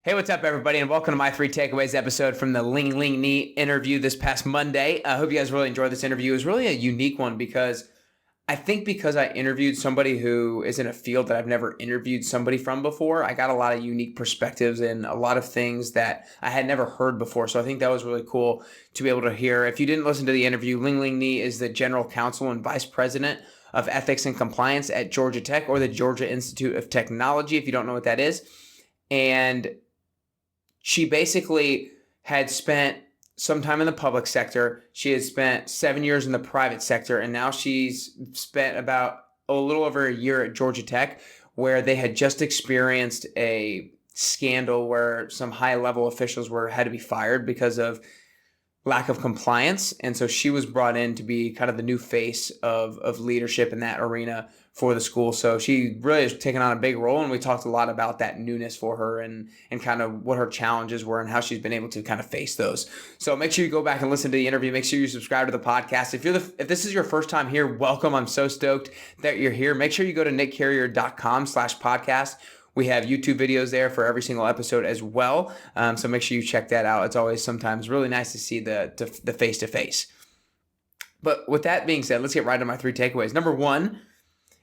Hey, what's up, everybody, and welcome to my 3 takeaways episode from the Ling-Ling Nie interview this past Monday. I hope you guys really enjoyed this interview. It was really a unique one because I interviewed somebody who is in a field that I've never interviewed somebody from before. I got a lot of unique perspectives and a lot of things that I had never heard before. So I think that was really cool to be able to hear. If you didn't listen to the interview, Ling-Ling Nie is the general counsel and vice president of ethics and compliance at Georgia Tech, or the Georgia Institute of Technology, if you don't know what that is. And she basically had spent some time in the public sector. She had spent 7 years in the private sector, and now she's spent about a little over a year at Georgia Tech, where they had just experienced a scandal where some high-level officials had to be fired because of lack of compliance. And so she was brought in to be kind of the new face of leadership in that arena for the school. So she really has taken on a big role, and we talked a lot about that newness for her and kind of what her challenges were and how she's been able to kind of face those. So make sure you go back and listen to the interview. Make sure you subscribe to the podcast. If this is your first time here, welcome. I'm so stoked that you're here. Make sure you go to nickcarrier.com/podcast. We have YouTube videos there for every single episode as well. So make sure you check that out. It's always sometimes really nice to see the face-to-face. But with that being said, let's get right to my 3 takeaways. Number one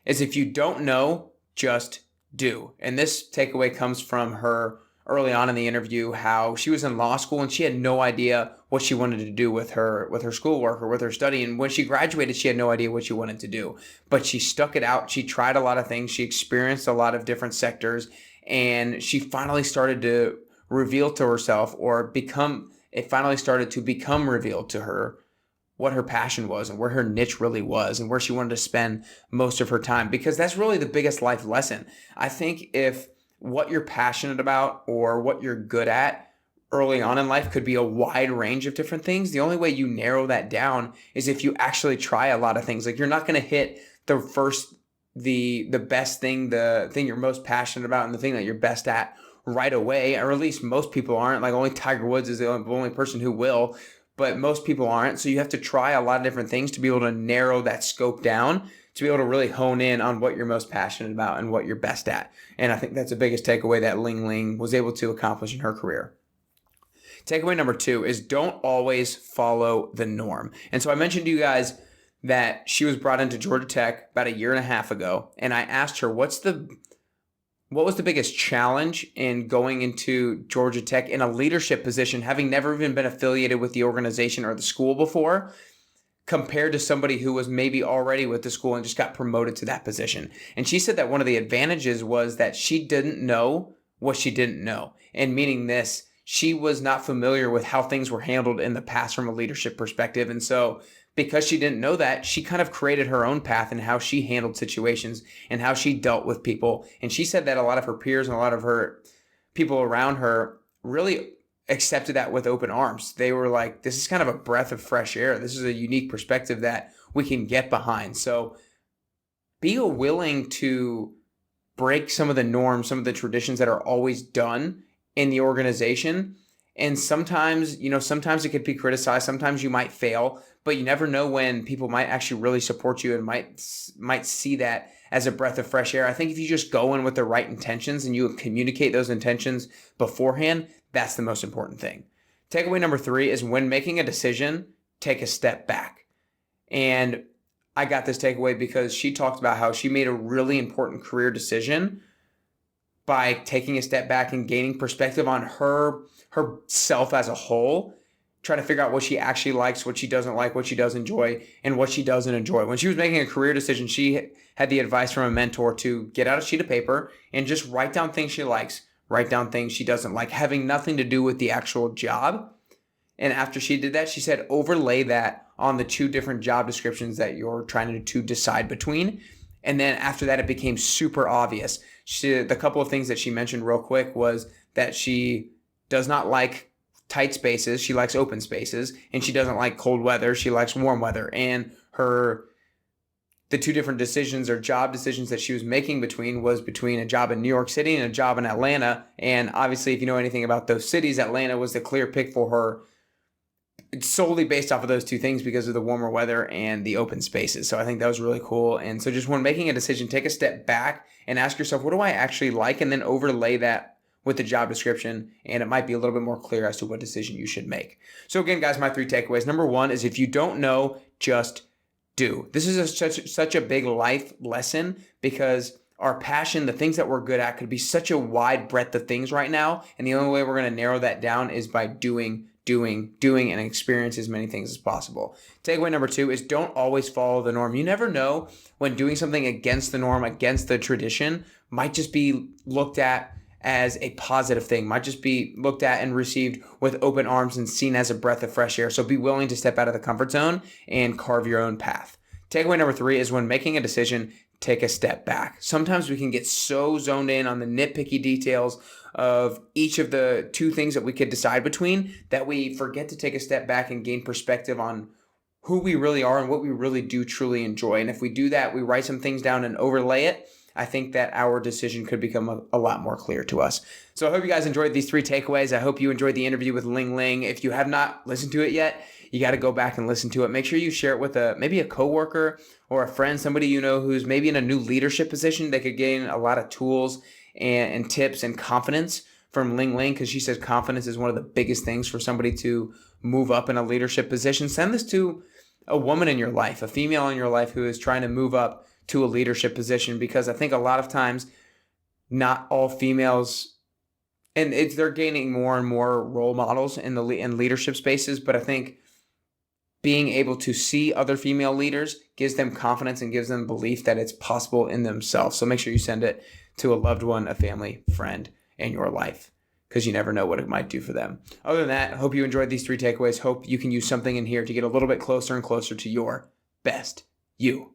is, if you don't know, just do. And this takeaway comes from her early on in the interview, how she was in law school and she had no idea what she wanted to do with her schoolwork or with her study. And when she graduated, she had no idea what she wanted to do, but she stuck it out. She tried a lot of things. She experienced a lot of different sectors, and she finally started to reveal to herself, it finally started to become revealed to her what her passion was and where her niche really was and where she wanted to spend most of her time, because that's really the biggest life lesson. I think if what you're passionate about or what you're good at early on in life could be a wide range of different things, the only way you narrow that down is if you actually try a lot of things. Like, you're not going to hit the best thing, the thing you're most passionate about and the thing that you're best at right away, or at least most people aren't. Like, only Tiger Woods is the only person who will, but most people aren't. So you have to try a lot of different things to be able to narrow that scope down, to be able to really hone in on what you're most passionate about and what you're best at. And I think that's the biggest takeaway that Ling-Ling was able to accomplish in her career. Takeaway number 2 is, don't always follow the norm. And so I mentioned to you guys that she was brought into Georgia Tech about a year and a half ago, and I asked her, what was the biggest challenge in going into Georgia Tech in a leadership position, having never even been affiliated with the organization or the school before, compared to somebody who was maybe already with the school and just got promoted to that position. And she said that one of the advantages was that she didn't know what she didn't know. And meaning this, she was not familiar with how things were handled in the past from a leadership perspective. And so because she didn't know that, she kind of created her own path in how she handled situations and how she dealt with people. And she said that a lot of her peers and a lot of her people around her really accepted that with open arms. They were like, this is kind of a breath of fresh air. This is a unique perspective that we can get behind. So be willing to break some of the norms, some of the traditions that are always done in the organization. And sometimes it could be criticized. Sometimes you might fail, but you never know when people might actually really support you and might see that as a breath of fresh air. I think if you just go in with the right intentions and you communicate those intentions beforehand, that's the most important thing. Takeaway number 3 is, when making a decision, take a step back. And I got this takeaway because she talked about how she made a really important career decision by taking a step back and gaining perspective on herself as a whole, trying to figure out what she actually likes, what she doesn't like, what she does enjoy, and what she doesn't enjoy. When she was making a career decision, she had the advice from a mentor to get out a sheet of paper and just write down things she likes, write down things she doesn't like, having nothing to do with the actual job. And after she did that, she said, overlay that on the 2 different job descriptions that you're trying to decide between. And then after that, it became super obvious. The couple of things that she mentioned real quick was that she does not like tight spaces. She likes open spaces, and she doesn't like cold weather. She likes warm weather. And the 2 different decisions or job decisions that she was making was between a job in New York City and a job in Atlanta. And obviously, if you know anything about those cities, Atlanta was the clear pick for her. It's solely based off of those 2 things because of the warmer weather and the open spaces. So I think that was really cool. And so just when making a decision, take a step back and ask yourself, what do I actually like? And then overlay that with the job description, and it might be a little bit more clear as to what decision you should make. So again, guys, my 3 takeaways. Number 1 is if you don't know, just do. This is such a big life lesson because our passion, the things that we're good at, could be such a wide breadth of things right now. And the only way we're going to narrow that down is by doing, and experience as many things as possible. Takeaway number 2 is don't always follow the norm. You never know when doing something against the norm, against the tradition, might just be looked at as a positive thing, might just be looked at and received with open arms and seen as a breath of fresh air. So be willing to step out of the comfort zone and carve your own path. Takeaway number 3 is when making a decision, take a step back. Sometimes we can get so zoned in on the nitpicky details of each of the 2 things that we could decide between that we forget to take a step back and gain perspective on who we really are and what we really do truly enjoy. And if we do that, we write some things down and overlay it, I think that our decision could become a lot more clear to us. So I hope you guys enjoyed these 3 takeaways. I hope you enjoyed the interview with Ling-Ling. If you have not listened to it yet, you got to go back and listen to it. Make sure you share it with maybe a coworker or a friend, somebody you know who's maybe in a new leadership position. They could gain a lot of tools and tips and confidence from Ling-Ling, because she says confidence is one of the biggest things for somebody to move up in a leadership position. Send this to a woman in your life, a female in your life who is trying to move up to a leadership position, because I think a lot of times not all females, and they're gaining more and more role models in leadership spaces, but I think being able to see other female leaders gives them confidence and gives them belief that it's possible in themselves. So make sure you send it to a loved one, a family, friend in your life, because you never know what it might do for them. Other than that, I hope you enjoyed these 3 takeaways. Hope you can use something in here to get a little bit closer and closer to your best you.